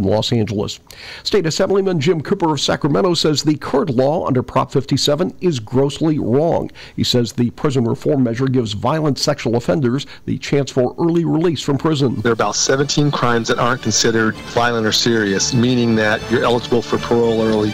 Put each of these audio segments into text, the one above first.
in Los Angeles. State Assemblyman Jim Cooper of Sacramento says the current law under Prop 57 is grossly wrong. He says the prison reform measure gives violent sexual offenders the chance for early release from prison. There are about 17 crimes that aren't considered violent or serious, meaning that you're eligible for parole early.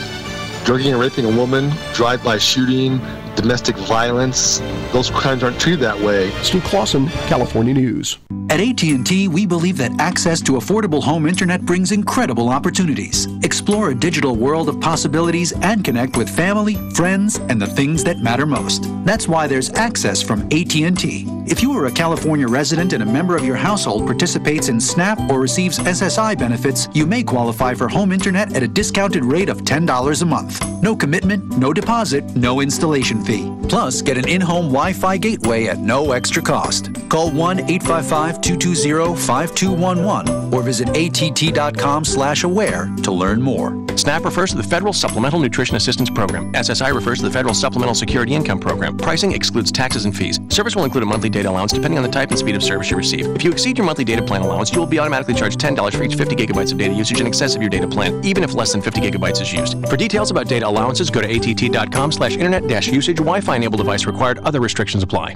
Drugging and raping a woman, drive-by shooting, domestic violence, those crimes aren't treated that way. Steve Clausen, California News. At AT&T, we believe that access to affordable home internet brings incredible opportunities. Explore a digital world of possibilities and connect with family, friends, and the things that matter most. That's why there's access from AT&T. If you are a California resident and a member of your household participates in SNAP or receives SSI benefits, you may qualify for home internet at a discounted rate of $10 a month. No commitment, no deposit, no installation fee. Plus, get an in-home Wi-Fi gateway at no extra cost. Call 1-855-220-5211 or visit att.com/aware to learn more. SNAP refers to the Federal Supplemental Nutrition Assistance Program. SSI refers to the Federal Supplemental Security Income Program. Pricing excludes taxes and fees. Service will include a monthly data allowance depending on the type and speed of service you receive. If you exceed your monthly data plan allowance, you will be automatically charged $10 for each 50 gigabytes of data usage in excess of your data plan, even if less than 50 gigabytes is used. For details about data allowances, go to att.com/internet-usage. Wi-Fi enabled device required. Other restrictions apply.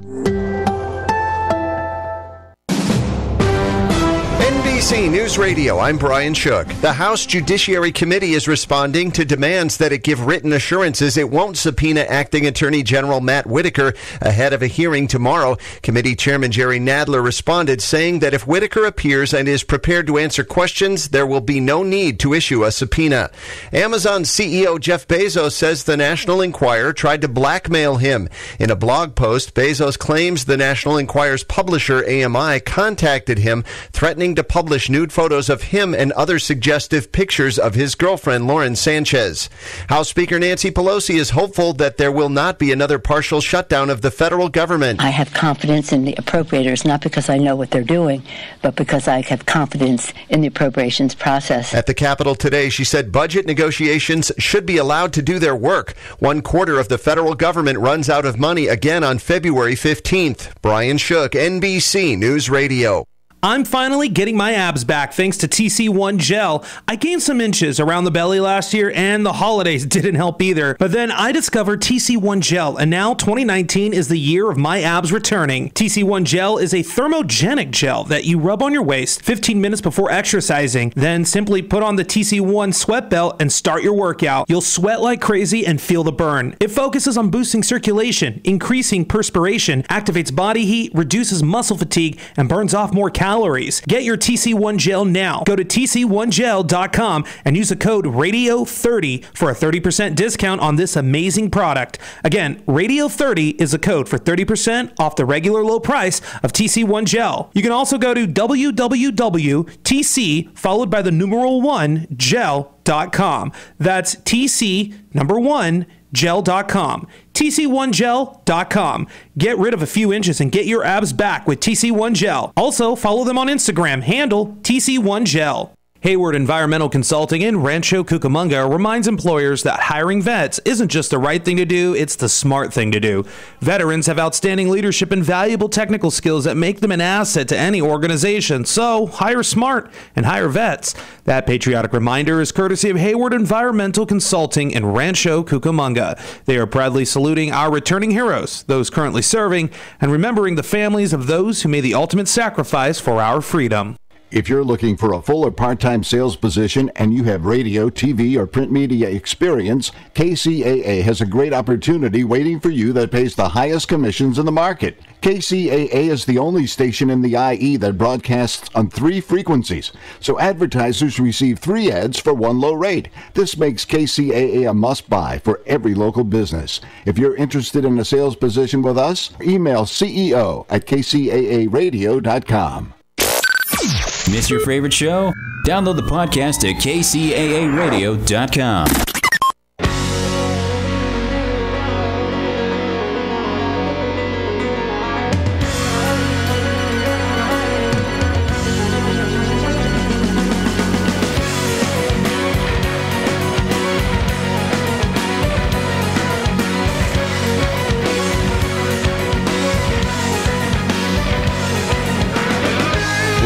NBC News Radio, I'm Brian Shook. The House Judiciary Committee is responding to demands that it give written assurances it won't subpoena Acting Attorney General Matt Whitaker ahead of a hearing tomorrow. Committee Chairman Jerry Nadler responded, saying that if Whitaker appears and is prepared to answer questions, there will be no need to issue a subpoena. Amazon CEO Jeff Bezos says the National Enquirer tried to blackmail him. In a blog post, Bezos claims the National Enquirer's publisher, AMI, contacted him, threatening to publish nude photos of him and other suggestive pictures of his girlfriend, Lauren Sanchez. House Speaker Nancy Pelosi is hopeful that there will not be another partial shutdown of the federal government. I have confidence in the appropriators, not because I know what they're doing, but because I have confidence in the appropriations process. At the Capitol today, she said budget negotiations should be allowed to do their work. 1/4 of the federal government runs out of money again on February 15th. Brian Shook, NBC News Radio. I'm finally getting my abs back thanks to TC1 Gel. I gained some inches around the belly last year and the holidays didn't help either. But then I discovered TC1 Gel and now 2019 is the year of my abs returning. TC1 Gel is a thermogenic gel that you rub on your waist 15 minutes before exercising. Then simply put on the TC1 sweat belt and start your workout. You'll sweat like crazy and feel the burn. It focuses on boosting circulation, increasing perspiration, activates body heat, reduces muscle fatigue, and burns off more calories. Get your TC1 Gel now. Go to tc1gel.com and use the code RADIO30 for a 30% discount on this amazing product. Again, RADIO30 is the code for 30% off the regular low price of TC1 Gel. You can also go to www.tc followed by the numeral 1 gel.com. That's TC number 1 gel.com. TC1gel.com. Get rid of a few inches and get your abs back with TC1 Gel. Also, follow them on Instagram, handle TC1 Gel. Hayward Environmental Consulting in Rancho Cucamonga reminds employers that hiring vets isn't just the right thing to do, it's the smart thing to do. Veterans have outstanding leadership and valuable technical skills that make them an asset to any organization. So, hire smart and hire vets. That patriotic reminder is courtesy of Hayward Environmental Consulting in Rancho Cucamonga. They are proudly saluting our returning heroes, those currently serving, and remembering the families of those who made the ultimate sacrifice for our freedom. If you're looking for a full or part-time sales position and you have radio, TV, or print media experience, KCAA has a great opportunity waiting for you that pays the highest commissions in the market. KCAA is the only station in the IE that broadcasts on 3 frequencies, so advertisers receive 3 ads for 1 low rate. This makes KCAA a must-buy for every local business. If you're interested in a sales position with us, email ceo@kcaaradio.com. Miss your favorite show? Download the podcast at kcaaradio.com.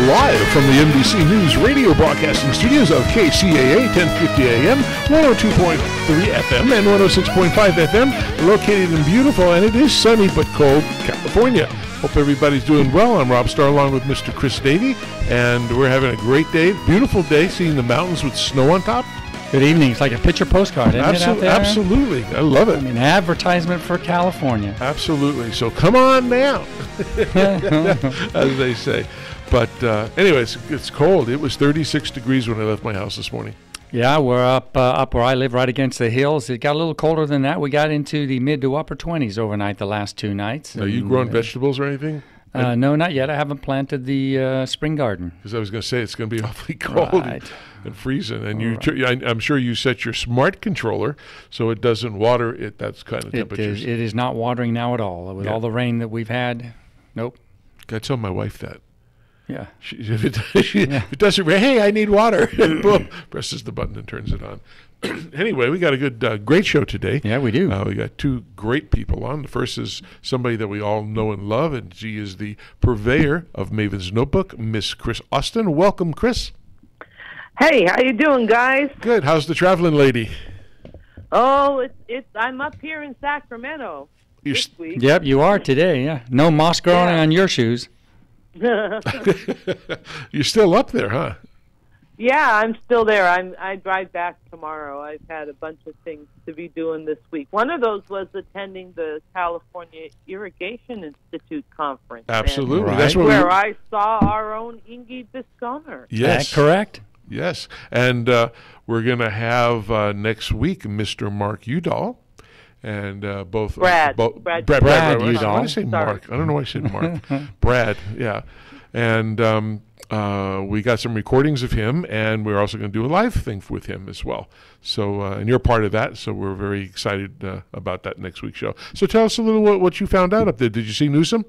Live from the NBC News radio broadcasting studios of KCAA 1050 AM, 102.3 FM, and 106.5 FM, located in beautiful, and it is sunny but cold, California. Hope everybody's doing well. I'm Rob Starr along with Mr. Chris Davey, and we're having a great day, beautiful day, seeing the mountains with snow on top. Good evening. It's like a picture postcard, isn't it, out there? Absolutely. I love it. I mean, advertisement for California. Absolutely. So come on down, as they say. But anyway, it's cold. It was 36 degrees when I left my house this morning. Yeah, we're up where I live, right against the hills. It got a little colder than that. We got into the mid to upper 20s overnight the last 2 nights. Are you growing vegetables or anything? No, not yet. I haven't planted the spring garden. Because I was going to say it's going to be awfully cold and freezing. And I'm sure you set your smart controller so it doesn't water at that kind of temperatures. It is not watering now at all. With all the rain that we've had, nope. I tell my wife that. Yeah. If it doesn't rain, hey, I need water. And boom, presses the button and turns it on. Anyway, we got a great show today. Yeah, we do. We got 2 great people on. The first is somebody that we all know and love, and she is the purveyor of Maven's Notebook, Miss Chris Austin. Welcome, Chris. Hey, how you doing, guys? Good. How's the traveling lady? Oh, I'm up here in Sacramento this week. Yep, you are today. Yeah, no moss growing on your shoes. You're still up there, huh? Yeah, I'm still there. I drive back tomorrow. I've had a bunch of things to be doing this week. One of those was attending the California Irrigation Institute conference. Absolutely. Right. That's where I saw our own Ingy Bisconer. Yes. Is that correct? Yes. And we're going to have next week Mr. Mark Udall. And both Brad Udall. Why did I say Mark? I don't know why I said Mark. Brad, yeah. And we got some recordings of him, and we're also going to do a live thing with him as well. So, and you're part of that, so we're very excited about that next week's show. So tell us a little what you found out up there. Did you see Newsom?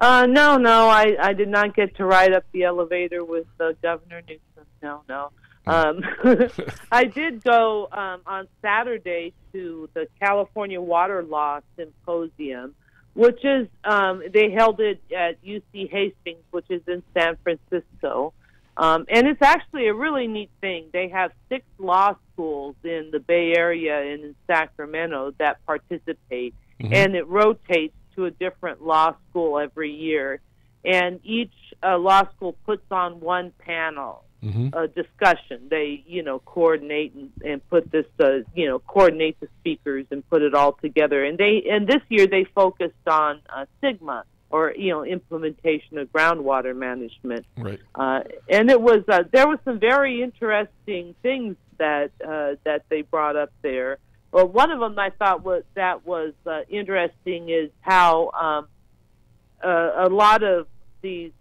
No, I did not get to ride up the elevator with Governor Newsom. No. I did go on Saturday to the California Water Law Symposium, which is, they held it at UC Hastings, which is in San Francisco. And it's actually a really neat thing. They have 6 law schools in the Bay Area and in Sacramento that participate, and it rotates to a different law school every year. And each law school puts on one panel. Discussion. They, coordinate and put this, coordinate the speakers and put it all together. And this year they focused on SGMA, or implementation of groundwater management. Right. And it was there was some very interesting things that they brought up there. Well, one of them I thought was interesting is how a lot of these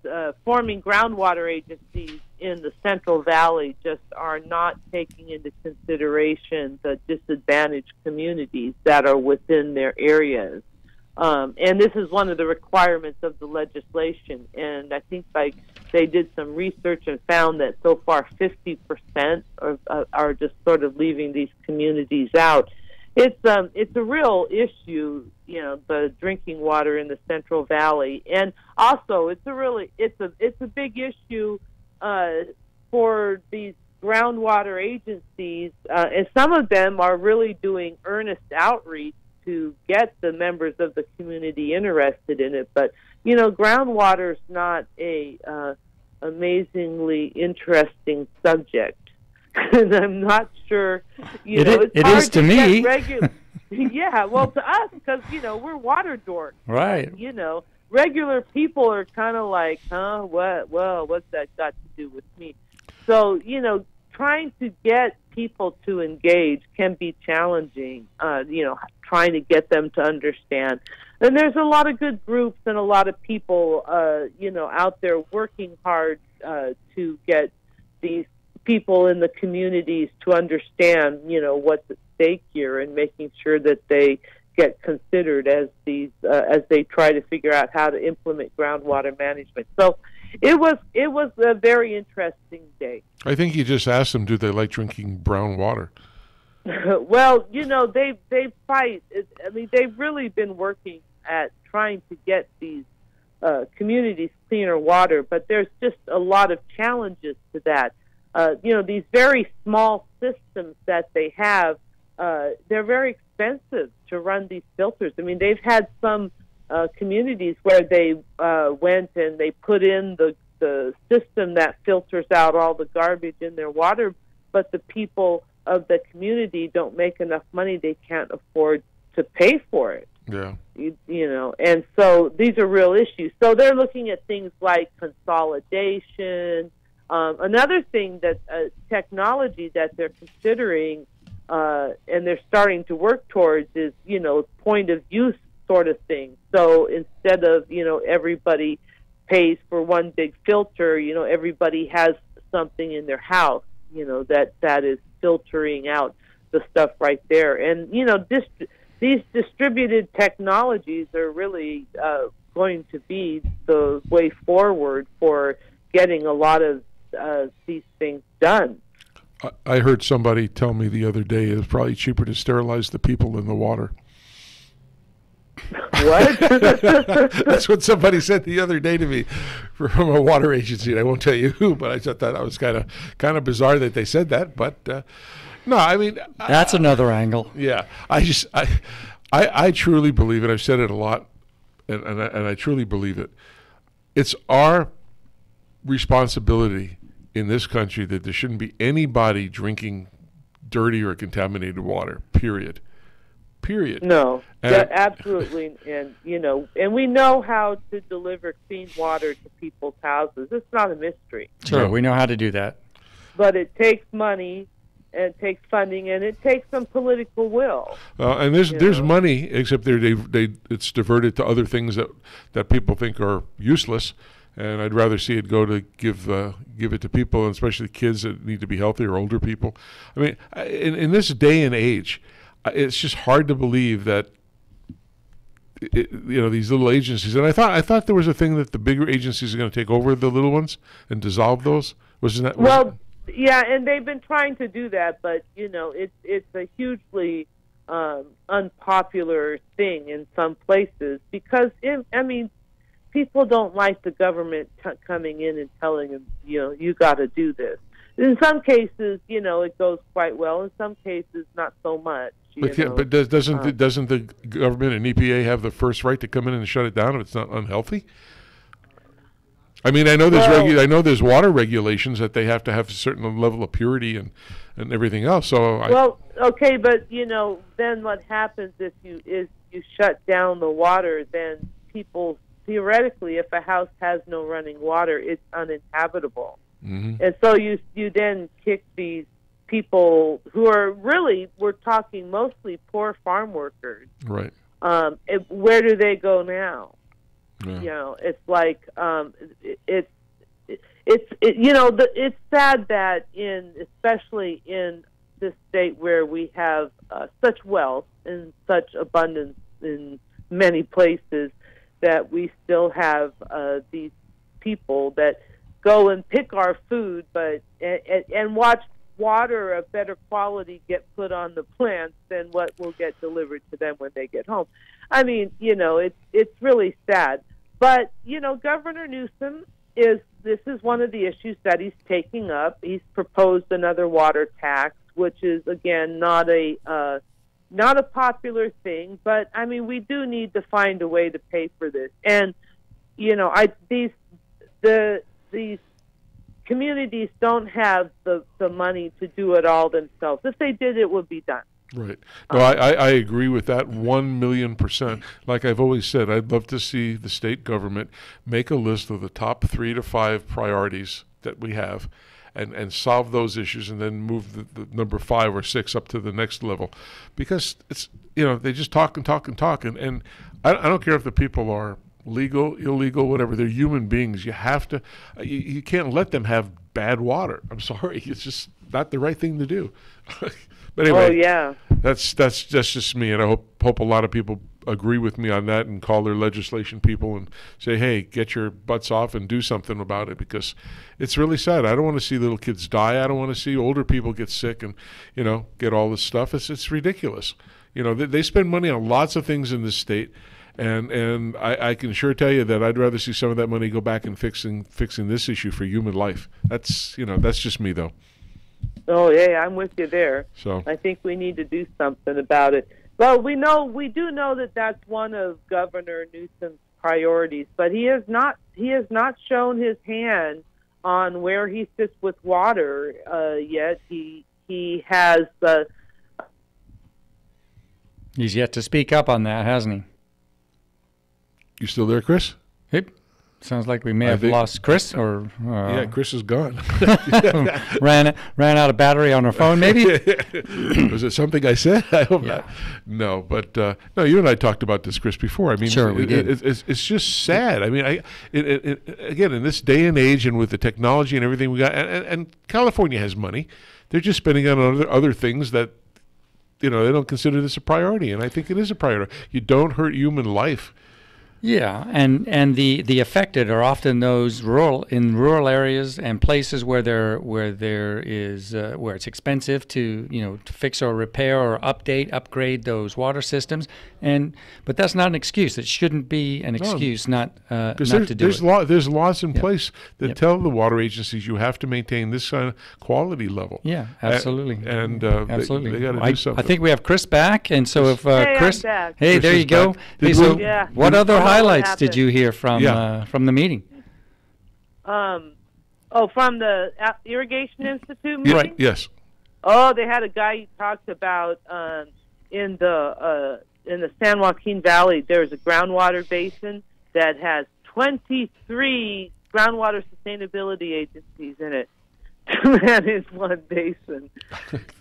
forming groundwater agencies in the Central Valley just are not taking into consideration the disadvantaged communities that are within their areas. And this is one of the requirements of the legislation. And I think they did some research and found that so far 50% are just sort of leaving these communities out. It's a real issue, the drinking water in the Central Valley, and also it's a big issue for these groundwater agencies, and some of them are really doing earnest outreach to get the members of the community interested in it. But groundwater is not a amazingly interesing subject. And I'm not sure, it's it hard is to me. Yeah, well, to us, because, we're water dorks. Right. Regular people are kind of like, what's that got to do with me? So, trying to get people to engage can be challenging, trying to get them to understand. And there's a lot of good groups and a lot of people, out there working hard to get these people in the communities to understand, what's at stake here, and making sure that they get considered as they try to figure out how to implement groundwater management. So it was a very interesting day. I think you just asked them, do they like drinking brown water? Well, they fight. They've really been working at trying to get these communities cleaner water, but there's just a lot of challenges to that. These very small systems that they have, they're very expensive to run these filters. I mean, they've had some communities where they went and they put in the system that filters out all the garbage in their water, but the people of the community don't make enough money. They can't afford to pay for it. Yeah. And so these are real issues. So they're looking at things like consolidation. Another thing that technology that they're considering and they're starting to work towards is, point of use sort of thing. So instead of, everybody pays for one big filter, everybody has something in their house, that is filtering out the stuff right there. And, these distributed technologies are really going to be the way forward for getting a lot of these things done. I heard somebody tell me the other day it's probably cheaper to sterilize the people than the water. What? That's what somebody said the other day to me from a water agency. And I won't tell you who, but I thought that was kind of bizarre that they said that. But no, I mean, that's another angle. Yeah, I truly believe it. I've said it a lot, and I truly believe it. It's our responsibility in this country that there shouldn't be anybody drinking dirty or contaminated water. Period. No, absolutely, and and we know how to deliver clean water to people's houses. It's not a mystery. Sure, we know how to do that. But it takes money, and it takes funding, and it takes some political will. And there's money, except it's diverted to other things that people think are useless. And I'd rather see it go to give it to people, and especially kids that need to be healthy or older people. I mean, in this day and age, it's just hard to believe that these little agencies. And I thought there was a thing that the bigger agencies are going to take over the little ones and dissolve those. Yeah, and they've been trying to do that, but it's a hugely unpopular thing in some places because people don't like the government coming in and telling them, you got to do this. In some cases, it goes quite well. In some cases, not so much. But doesn't the government and EPA have the first right to come in and shut it down if it's not unhealthy? I mean, I know there's water regulations that they have to have a certain level of purity and everything else. So okay, but then what happens if you shut down the water? Then people theoretically, if a house has no running water, it's uninhabitable. Mm-hmm. And so you then kick these people who are really, we're talking mostly poor farm workers. Right. Where do they go now? Yeah. It's like it's sad that especially in this state where we have such wealth and such abundance in many places, that we still have these people that go and pick our food, but and watch water of better quality get put on the plants than what will get delivered to them when they get home. I mean, it's really sad. But Governor Newsom this is one of the issues that he's taking up. He's proposed another water tax, which is again not a popular thing, but I mean, we do need to find a way to pay for this. And these communities don't have the money to do it all themselves. If they did, it would be done. Right. No, I agree with that 1,000,000%. Like I've always said, I'd love to see the state government make a list of the top 3 to 5 priorities that we have and solve those issues, and then move the number 5 or 6 up to the next level. Because it's they just talk and talk and talk. And I don't care if the people are legal, illegal, whatever. They're human beings. You have to you can't let them have bad water. I'm sorry. It's just not the right thing to do. But anyway, that's just me, and I hope a lot of people agree with me on that and call their legislation people and say, hey, get your butts off and do something about it, because it's really sad. I don't want to see little kids die. I don't want to see older people get sick and get all this stuff. It's ridiculous. They spend money on lots of things in this state, And I can sure tell you that I'd rather see some of that money go back in fixing this issue for human life. That's just me though. Oh yeah, I'm with you there. So I think we need to do something about it. Well, we do know that that's one of Governor Newsom's priorities, but he has not shown his hand on where he sits with water yet. He has. He's yet to speak up on that, hasn't he? You still there, Chris? Yep. Sounds like we may have lost Chris, or yeah, Chris is gone. ran out of battery on her phone, maybe. Was it something I said? I hope not. No, but no. You and I talked about this, Chris, before. I mean, sure, we did. It's just sad. I mean, again, in this day and age, and with the technology and everything we got, and California has money, they're just spending on other things that they don't consider this a priority, and I think it is a priority. You don't hurt human life. Yeah, and the affected are often those rural areas and places where it's expensive to fix or repair or upgrade those water systems, but that's not an excuse. It shouldn't be an excuse not to do it. There's laws in place that tell the water agencies you have to maintain this kind of quality level. Yeah, absolutely. And absolutely, they got to do something. I think we have Chris back, and so if Chris, I'm back. Hey, Chris there you go. Hey, so what other highlights did you hear from the meeting? From the Irrigation Institute meeting? Right. Yes. Oh, they had a guy who talked about in the San Joaquin Valley. There's a groundwater basin that has 23 groundwater sustainability agencies in it. That is one basin.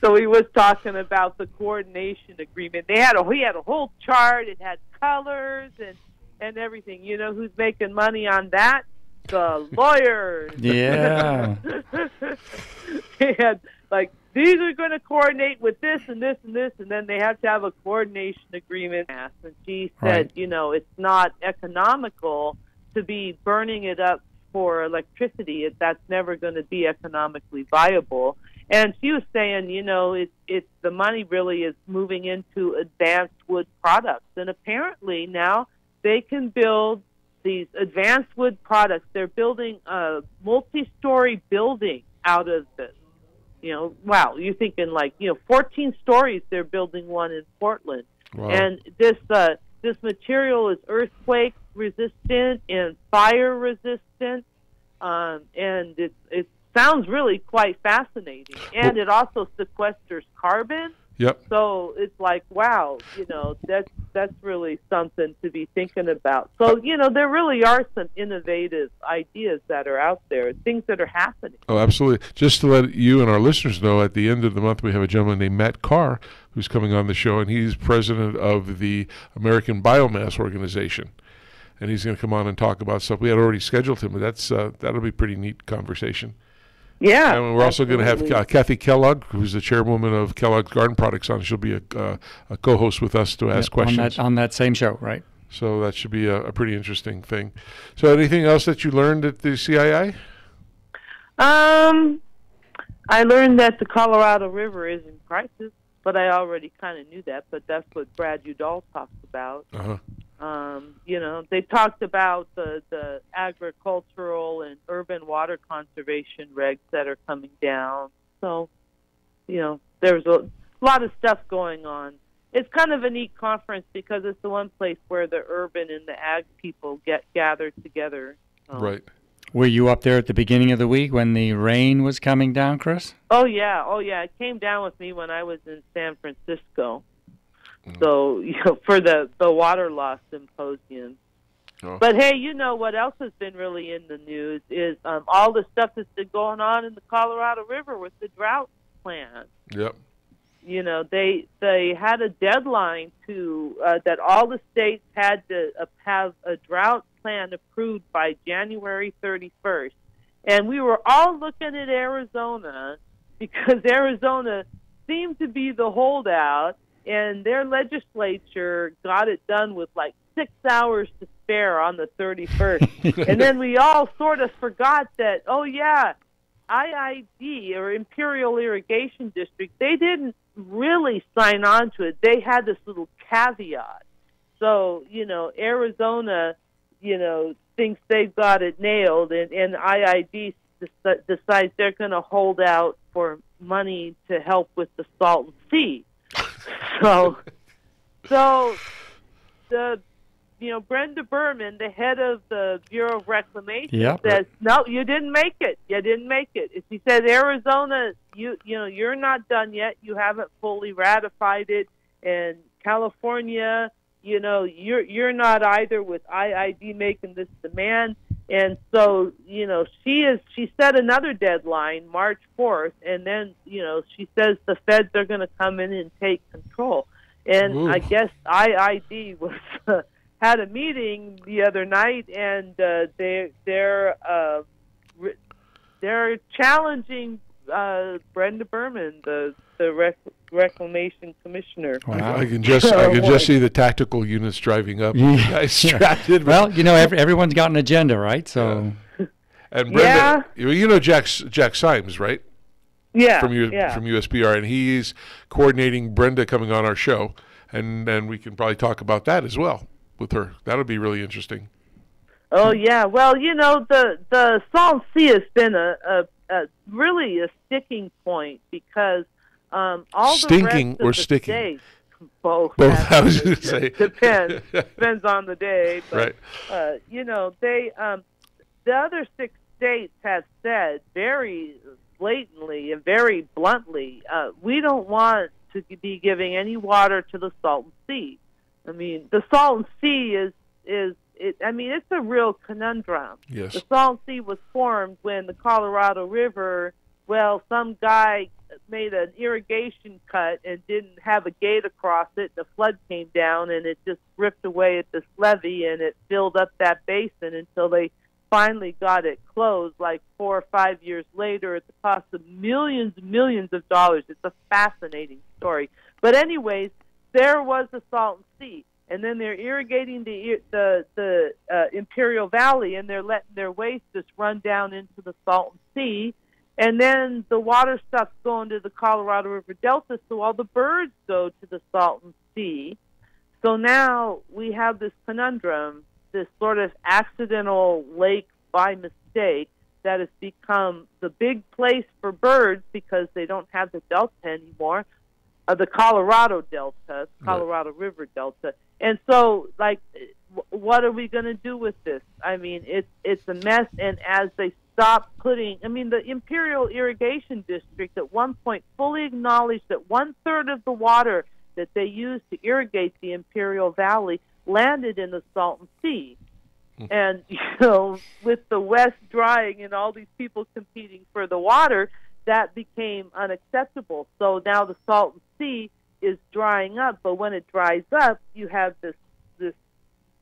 So he was talking about the coordination agreement. He had a whole chart. It had colors and everything. You know who's making money on that? The lawyers. Yeah. They had these are going to coordinate with this and this and this, and then they have to have a coordination agreement. And she said, it's not economical to be burning it up for electricity. That's never going to be economically viable. And she was saying, it's the money really is moving into advanced wood products, and apparently now they can build these advanced wood products. They're building a multi-story building out of this. Wow, you're thinking 14 stories. They're building one in Portland. Wow. And this material is earthquake resistant and fire resistant, and it sounds really quite fascinating. And it also sequesters carbon. Yep. So it's wow, that's really something to be thinking about. So, there really are some innovative ideas that are out there, things that are happening. Oh, absolutely. Just to let you and our listeners know, at the end of the month, we have a gentleman named Matt Carr who's coming on the show, and he's president of the American Biomass Organization. And he's going to come on and talk about stuff. We had already scheduled him, but that'll be a pretty neat conversation. Yeah. And we're also going to have Kathy Kellogg, who's the chairwoman of Kellogg's Garden Products, on. She'll be a co-host with us to ask questions. On that same show, right? So that should be a pretty interesting thing. So anything else that you learned at the CII? I learned that the Colorado River is in crisis, but I already kind of knew that, but that's what Brad Udall talked about. Uh-huh. They talked about the agricultural and urban water conservation regs that are coming down. So, there's a lot of stuff going on. It's kind of a neat conference because it's the one place where the urban and the ag people get gathered together. Right. Were you up there at the beginning of the week when the rain was coming down, Chris? Oh, yeah. It came down with me when I was in San Francisco. So, for the water loss symposium. Oh. But, hey, what else has been really in the news is all the stuff that's been going on in the Colorado River with the drought plan. Yep. They had a deadline to that all the states had to have a drought plan approved by January 31st. And we were all looking at Arizona because Arizona seemed to be the holdout. And their legislature got it done with 6 hours to spare on the 31st. And then we all sort of forgot that, IID, or Imperial Irrigation District, they didn't really sign on to it. They had this little caveat. so, Arizona, thinks they've got it nailed, and IID decides they're going to hold out for money to help with the Salton Sea. So the Brenda Berman, the head of the Bureau of Reclamation, says, "No, you didn't make it. You didn't make it." She said, "Arizona, you're not done yet. You haven't fully ratified it, and California, you're not either with IID making this demand." And so, she set another deadline, March 4th, and then, she says the feds are going to come in and take control. And I guess IID was had a meeting the other night, and they're challenging Brenda Berman, the reclamation commissioner. Wow. I can just see the tactical units driving up. Distracted. Well, everyone's got an agenda, right? So, and Brenda, Jack Symes, right? Yeah, from USBR, and he's coordinating Brenda coming on our show, and then we can probably talk about that as well with her. That'll be really interesting. Oh yeah, well, the Salton Sea has been a really a sticking point because all stinking the rest of or the sticking. States, both. I was going to say depends on the day. But, right. The other 6 states have said very blatantly and very bluntly, we don't want to be giving any water to the Salton Sea. I mean, the Salton Sea it's a real conundrum. Yes. The Salton Sea was formed when the Colorado River, some guy made an irrigation cut and didn't have a gate across it. The flood came down and it just ripped away at this levee, and it filled up that basin until they finally got it closed like 4 or 5 years later at the cost of millions and millions of dollars. It's a fascinating story. But anyways, there was the Salton Sea. And then they're irrigating the Imperial Valley, and they're letting their waste just run down into the Salton Sea. And then the water stuff's going to the Colorado River Delta, so all the birds go to the Salton Sea. So now we have this conundrum, this sort of accidental lake by mistake that has become the big place for birds because they don't have the Delta anymore, the Colorado Delta, Colorado River Delta. And so, what are we going to do with this? I mean, it's a mess. And as they stop the Imperial Irrigation District at one point fully acknowledged that 1/3 of the water that they used to irrigate the Imperial Valley landed in the Salton Sea. And, with the West drying and all these people competing for the water, that became unacceptable. So now the Salton Sea is drying up, but when it dries up, you have this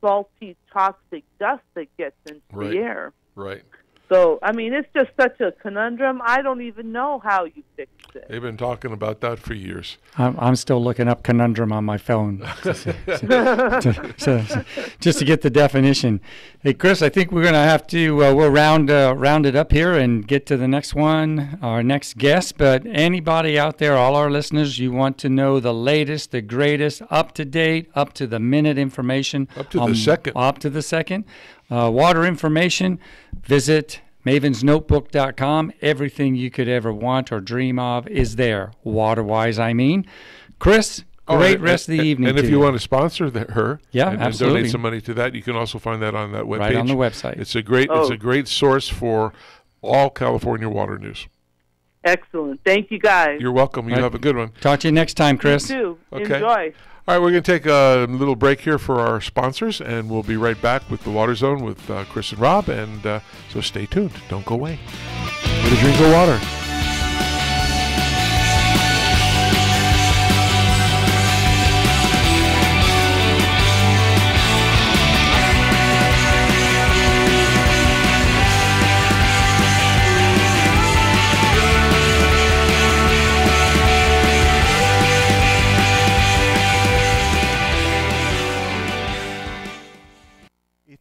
salty, toxic dust that gets into the air. Right. So, I mean, it's just such a conundrum. I don't even know how you fix it. They've been talking about that for years. I'm still looking up conundrum on my phone just to get the definition. Hey, Chris, I think we're going to have to we'll round it up here and get to the next one, our next guest. But anybody out there, all our listeners, you want to know the latest, the greatest, up-to-date, up-to-the-minute information. Up to the second. Water information, visit mavensnotebook.com. Everything you could ever want or dream of is there, water-wise, I mean. Chris, great rest of the evening. And if you want to sponsor her and absolutely. donate some money to that, you can also find that on that webpage. Right on the website. It's a great source for all California water news. Excellent. Thank you, guys. You're welcome. You have a good one. Talk to you next time, Chris. You too. Okay. Enjoy. All right, we're going to take a little break here for our sponsors, and we'll be right back with the Water Zone with Chris and Rob. And so stay tuned. Don't go away. Get a drink of water.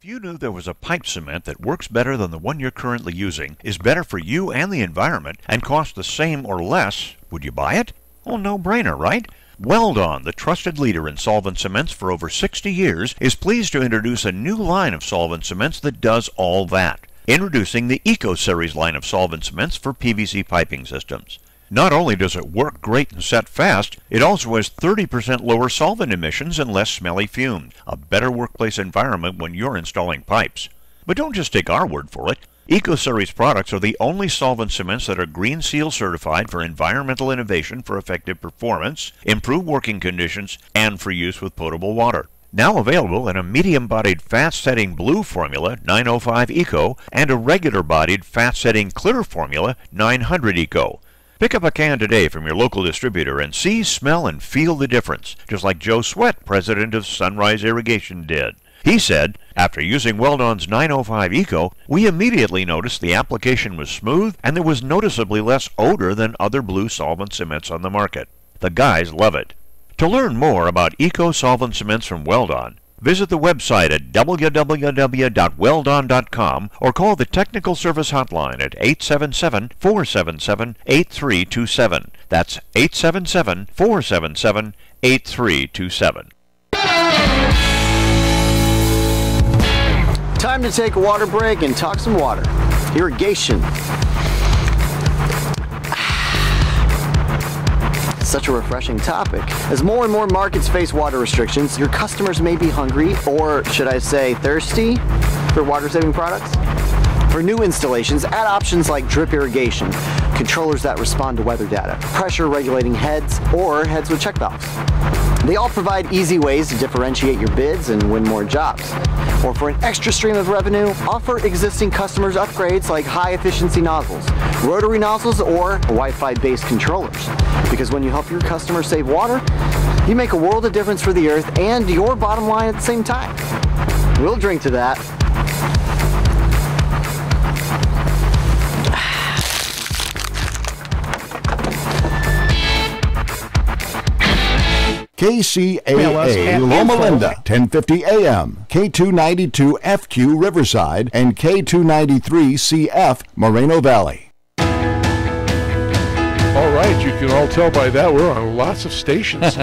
You knew there was a pipe cement that works better than the one you're currently using, is better for you and the environment, and costs the same or less, would you buy it? Oh, no-brainer, right? Weldon, the trusted leader in solvent cements for over 60 years, is pleased to introduce a new line of solvent cements that does all that. Introducing the Eco Series line of solvent cements for PVC piping systems. Not only does it work great and set fast, it also has 30% lower solvent emissions and less smelly fumes, a better workplace environment when you're installing pipes. But don't just take our word for it. Eco Series products are the only solvent cements that are Green Seal certified for environmental innovation for effective performance, improved working conditions, and for use with potable water. Now available in a medium-bodied fast-setting blue formula, 905 Eco, and a regular-bodied fast-setting clear formula, 900 Eco. Pick up a can today from your local distributor and see, smell, and feel the difference, just like Joe Sweat, president of Sunrise Irrigation, did. He said, after using Weldon's 905 Eco, we immediately noticed the application was smooth and there was noticeably less odor than other blue solvent cements on the market. The guys love it. To learn more about Eco Solvent Cements from Weldon, visit the website at www.weldon.com or call the technical service hotline at 877-477-8327. That's 877-477-8327. Time to take a water break and talk some water. Irrigation. Such a refreshing topic. As more and more markets face water restrictions, your customers may be hungry, or should I say thirsty, for water-saving products. For new installations, add options like drip irrigation, controllers that respond to weather data, pressure-regulating heads, or heads with check valves. They all provide easy ways to differentiate your bids and win more jobs. Or for an extra stream of revenue, offer existing customers upgrades like high-efficiency nozzles, rotary nozzles, or Wi-Fi based controllers. Because when you help your customers save water, you make a world of difference for the earth and your bottom line at the same time. We'll drink to that. KCAA Loma Linda, 1050 AM, K292FQ Riverside, and K293CF Moreno Valley. All right, you can all tell by that we're on lots of stations.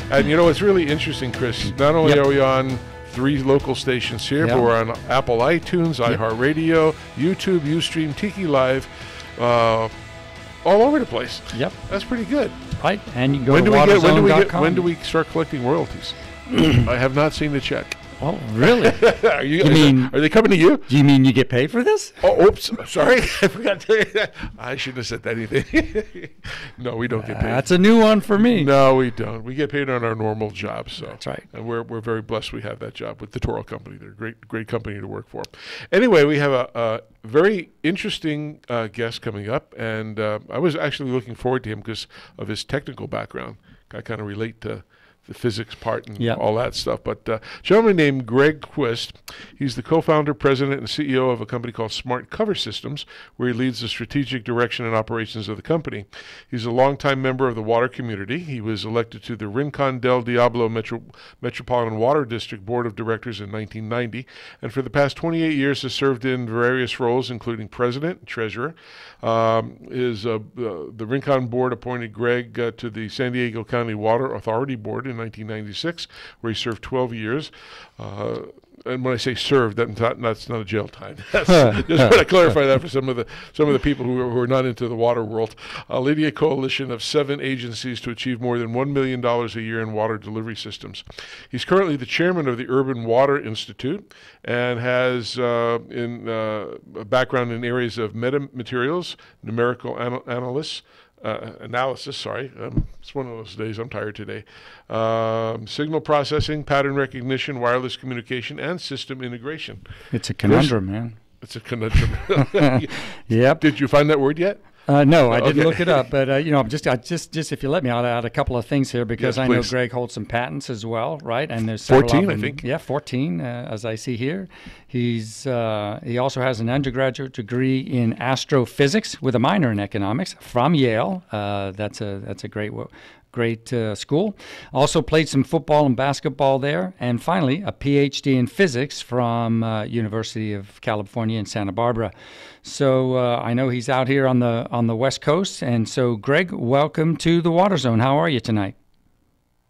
And you know, it's really interesting, Chris. Not only are we on 3 local stations here, but we're on Apple iTunes, iHeartRadio, YouTube, Ustream, Tiki Live, all over the place. Yep. That's pretty good. Right, and you can go to waterzone.com. When do we start collecting royalties? I have not seen the check. Oh, really? Are they coming to you? Do you mean you get paid for this? Oh, oops. Sorry. I forgot to tell you that. I shouldn't have said that anything. No, we don't get paid. That's a new one for me. No, we don't. We get paid on our normal jobs. So. That's right. And we're very blessed we have that job with the Toro company. They're a great company to work for. Anyway, we have a very interesting guest coming up, and I was actually looking forward to him because of his technical background. I kind of relate to the physics part and all that stuff. But a gentleman named Greg Quist, he's the co-founder, president, and CEO of a company called Smart Cover Systems, where he leads the strategic direction and operations of the company. He's a longtime member of the water community. He was elected to the Rincon del Diablo Metropolitan Water District Board of Directors in 1990, and for the past 28 years has served in various roles, including president and treasurer. The Rincon Board appointed Greg to the San Diego County Water Authority Board in 1996, where he served 12 years. And when I say served, that's not a jail time. Just want to clarify that for some of the people who are not into the water world. Leading a coalition of 7 agencies to achieve more than $1 million a year in water delivery systems. He's currently the chairman of the Urban Water Institute and has a background in areas of metamaterials, numerical analysis. It's one of those days. I'm tired today. Signal processing, pattern recognition, wireless communication, and system integration. It's a conundrum, man. It's a conundrum. Yep. Did you find that word yet? No, I didn't look it up, but just if you let me, I'll add a couple of things here because I know Greg holds some patents as well, right? And there's 14, I think. Yeah, 14, as I see here. He also has an undergraduate degree in astrophysics with a minor in economics from Yale. That's a great school. Also played some football and basketball there. And finally, a PhD in physics from University of California in Santa Barbara. So I know he's out here on the West Coast. And so, Greg, welcome to the Water Zone. How are you tonight?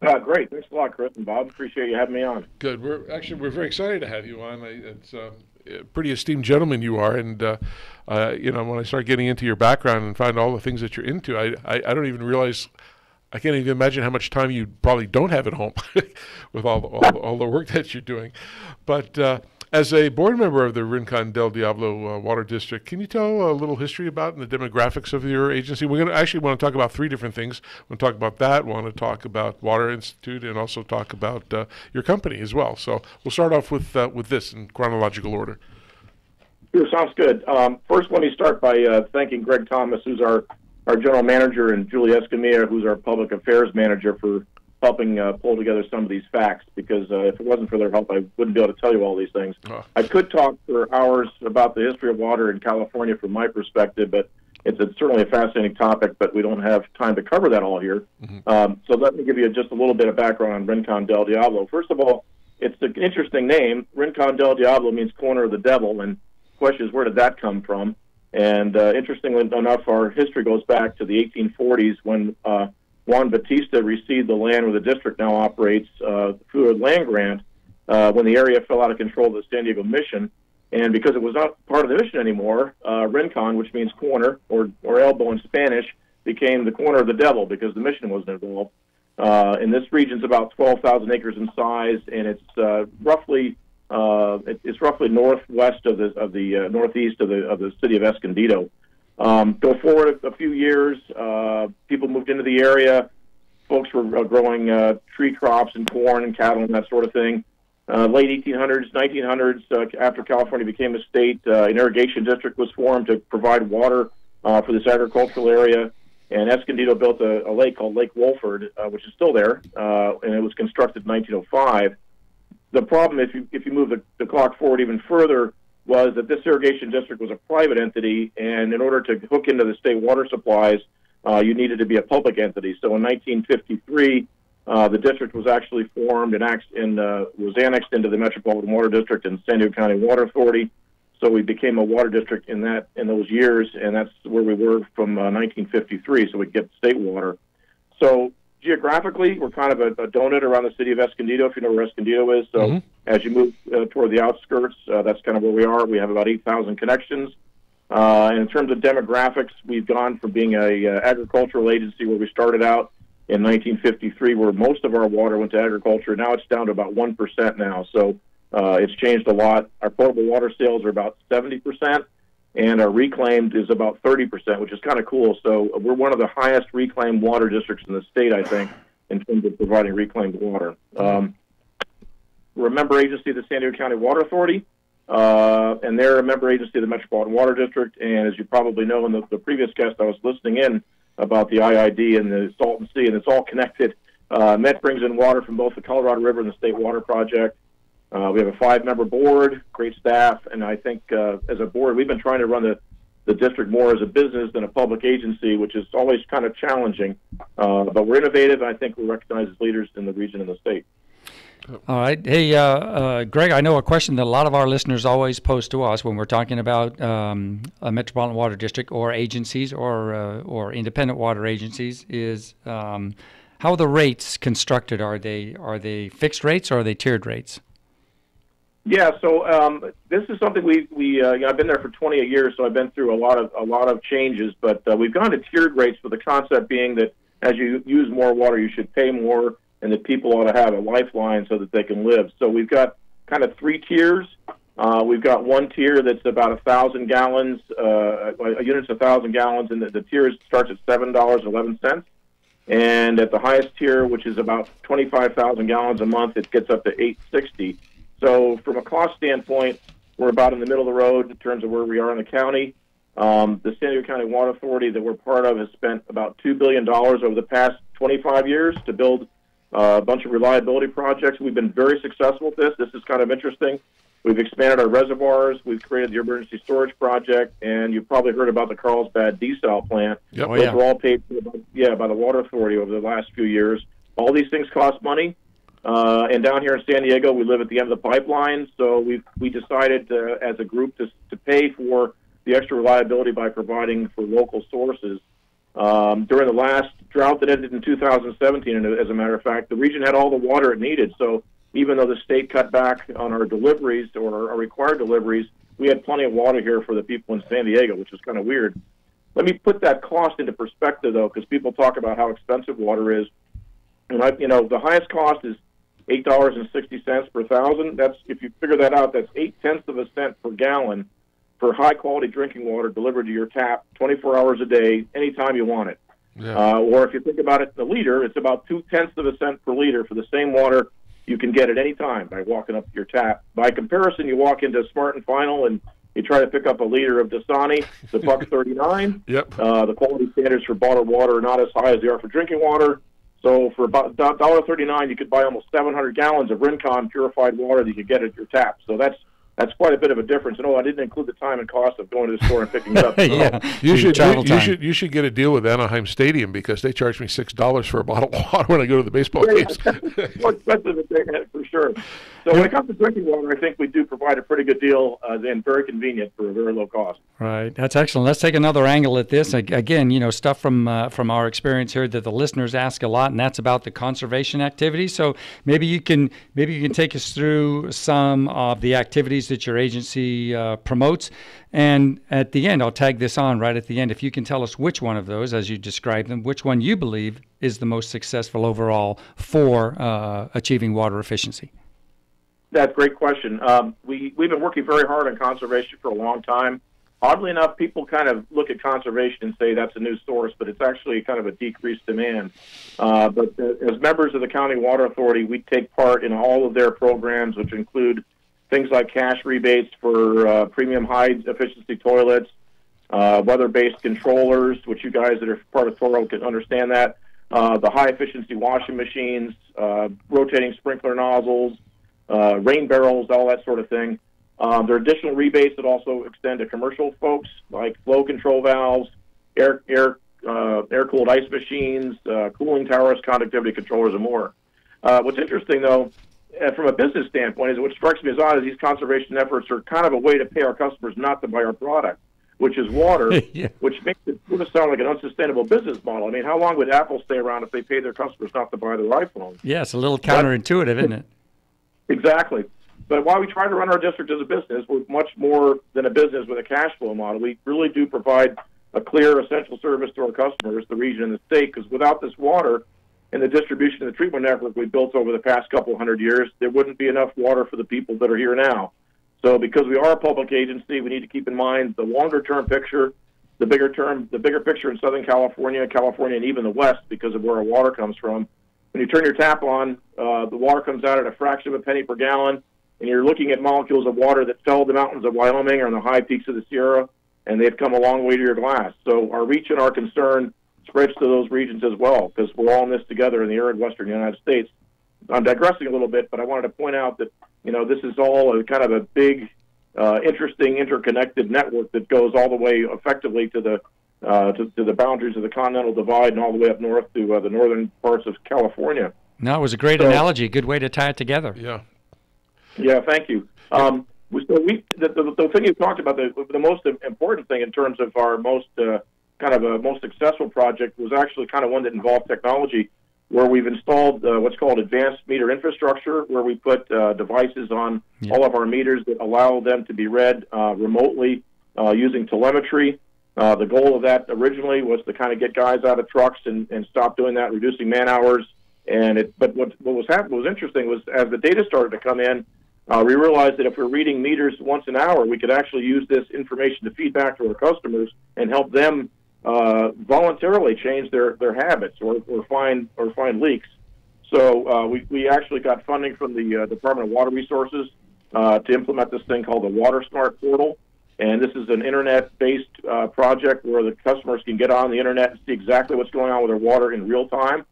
Great. Thanks a lot, Chris and Bob. Appreciate you having me on. Good. We're very excited to have you on. It's a pretty esteemed gentleman you are, and when I start getting into your background and find all the things that you're into, I don't even realize. I can't even imagine how much time you probably don't have at home with all the work that you're doing. But as a board member of the Rincon del Diablo Water District, can you tell a little history about and the demographics of your agency? We're going to actually want to talk about three different things. We'll talk about that. We want to talk about Water Institute and also talk about your company as well. So we'll start off with this in chronological order. Sure, sounds good. First, let me start by thanking Greg Thomas, who's our general manager, and Julie Escamilla, who's our public affairs manager, for helping pull together some of these facts, because if it wasn't for their help, I wouldn't be able to tell you all these things. I could talk for hours about the history of water in California from my perspective, but it's certainly a fascinating topic, but we don't have time to cover that all here. So let me give you just a little bit of background on Rincon del Diablo. First of all, it's an interesting name. Rincon del Diablo means corner of the devil, and the question is, where did that come from? And interestingly enough, our history goes back to the 1840s when Juan Batista received the land where the district now operates through a land grant when the area fell out of control of the San Diego Mission. And because it was not part of the mission anymore, Rincon, which means corner or elbow in Spanish, became the corner of the devil because the mission wasn't involved. And this region's about 12,000 acres in size, and it's roughly northwest of the northeast of the city of Escondido. Go forward a few years, people moved into the area. Folks were growing tree crops and corn and cattle and that sort of thing. Late 1800s, 1900s, after California became a state, an irrigation district was formed to provide water for this agricultural area. And Escondido built a lake called Lake Wolford, which is still there, and it was constructed in 1905. The problem, if you move the clock forward even further, was that this irrigation district was a private entity, and in order to hook into the state water supplies, you needed to be a public entity. So in 1953, the district was actually formed and was annexed into the Metropolitan Water District and San Diego County Water Authority. So we became a water district in those years, and that's where we were from 1953. So we get state water. So geographically, we're kind of a donut around the city of Escondido, if you know where Escondido is. So as you move toward the outskirts, that's kind of where we are. We have about 8,000 connections. And in terms of demographics, we've gone from being a agricultural agency where we started out in 1953, where most of our water went to agriculture. Now it's down to about 1% now. So it's changed a lot. Our potable water sales are about 70%. And our reclaimed is about 30%, which is kind of cool. So we're one of the highest reclaimed water districts in the state, I think, in terms of providing reclaimed water. We're a member agency of the San Diego County Water Authority, and they're a member agency of the Metropolitan Water District. And as you probably know, in the previous guest, I was listening in about the IID and the Salton Sea, and it's all connected. Met brings in water from both the Colorado River and the State Water Project. We have a 5-member board, great staff, and I think as a board, we've been trying to run the district more as a business than a public agency, which is always kind of challenging. But we're innovative, and I think we're recognized as leaders in the region and the state. All right. Hey, Greg, I know a question that a lot of our listeners always pose to us when we're talking about a Metropolitan Water District or agencies or independent water agencies is how are the rates constructed? Are they fixed rates or are they tiered rates? Yeah, so this is something I've been there for 28 years, so I've been through a lot of changes. But we've gone to tiered rates, with the concept being that as you use more water, you should pay more, and that people ought to have a lifeline so that they can live. So we've got kind of 3 tiers. We've got one tier that's about 1,000 gallons. A unit's 1,000 gallons, and the tier starts at $7.11. And at the highest tier, which is about 25,000 gallons a month, it gets up to $8.60. So from a cost standpoint, we're about in the middle of the road in terms of where we are in the county. The San Diego County Water Authority that we're part of has spent about $2 billion over the past 25 years to build a bunch of reliability projects. We've been very successful with this. This is kind of interesting. We've expanded our reservoirs. We've created the emergency storage project, and you've probably heard about the Carlsbad desal plant. Yep. Those were all paid for by the Water Authority over the last few years. All these things cost money. And down here in San Diego, we live at the end of the pipeline, so we decided as a group to pay for the extra reliability by providing for local sources. During the last drought that ended in 2017, and as a matter of fact, the region had all the water it needed. So even though the state cut back on our deliveries or our required deliveries, we had plenty of water here for the people in San Diego, which is kind of weird. Let me put that cost into perspective, though, because people talk about how expensive water is. And the highest cost is $8.60 per thousand. That's, if you figure that out, that's 0.8 of a cent per gallon for high-quality drinking water delivered to your tap 24 hours a day, anytime you want it. Yeah. Or if you think about it, the liter, it's about 0.2 of a cent per liter for the same water you can get at any time by walking up to your tap. By comparison, you walk into Smart and Final and you try to pick up a liter of Dasani, it's $1.39. Yep. The quality standards for bottled water are not as high as they are for drinking water. So for about $1.39, you could buy almost 700 gallons of Rincon purified water that you could get at your tap. So that's quite a bit of a difference. And I didn't include the time and cost of going to the store and picking it up. Yeah. You should get a deal with Anaheim Stadium, because they charge me $6 for a bottle of water when I go to the baseball games. More expensive than they had, for sure. So when it comes to drinking water, I think we do provide a pretty good deal and very convenient for a very low cost. Right, that's excellent. Let's take another angle at this. Again, stuff from our experience here that the listeners ask a lot, and that's about the conservation activities. So maybe you can take us through some of the activities that your agency promotes, and at the end, I'll tag this on right at the end. If you can tell us which one of those, as you described them, which one you believe is the most successful overall for achieving water efficiency. That's a great question. We've been working very hard on conservation for a long time. Oddly enough, people kind of look at conservation and say that's a new source, but it's actually kind of a decreased demand. But as members of the County Water Authority, we take part in all of their programs, which include things like cash rebates for premium high efficiency toilets, weather-based controllers, which you guys that are part of Toro can understand that, the high efficiency washing machines, rotating sprinkler nozzles, rain barrels, all that sort of thing. There are additional rebates that also extend to commercial folks, like flow control valves, air-cooled ice machines, cooling towers, conductivity controllers, and more. What's interesting, though, from a business standpoint, is what strikes me as odd is these conservation efforts are kind of a way to pay our customers not to buy our product, which is water, Yeah. which makes it sort of sound like an unsustainable business model. I mean, how long would Apple stay around if they paid their customers not to buy their iPhone? Yeah, it's a little counterintuitive, isn't it? Exactly. But while we try to run our district as a business, we're much more than a business with a cash flow model. We really do provide a clear, essential service to our customers, the region and the state, because without this water and the distribution and the treatment network we built over the past couple hundred years, there wouldn't be enough water for the people that are here now. So because we are a public agency, we need to keep in mind the longer-term picture, the bigger picture in Southern California, and even the West, because of where our water comes from. When you turn your tap on, the water comes out at a fraction of a penny per gallon, and you're looking at molecules of water that fell the mountains of Wyoming or in the high peaks of the Sierra, and they've come a long way to your glass. So our reach and our concern spreads to those regions as well, because we're all in this together in the arid western United States. I'm digressing a little bit, but I wanted to point out that, this is all a kind of a big, interesting, interconnected network that goes all the way effectively to the boundaries of the Continental Divide and all the way up north to the northern parts of California. No, it was a great analogy. Good way to tie it together. Yeah. Yeah, thank you. The thing you talked about, the most important thing in terms of our most most successful project was actually kind of one that involved technology, where we've installed what's called advanced meter infrastructure, where we put devices on all of our meters that allow them to be read remotely using telemetry. The goal of that originally was to kind of get guys out of trucks and stop doing that, reducing man hours. But what was interesting was, as the data started to come in, we realized that if we're reading meters once an hour, we could actually use this information to feed back to our customers and help them voluntarily change their habits or find leaks. So we actually got funding from the Department of Water Resources to implement this thing called the Water Smart Portal. And this is an internet-based project where the customers can get on the internet and see exactly what's going on with their water in real time.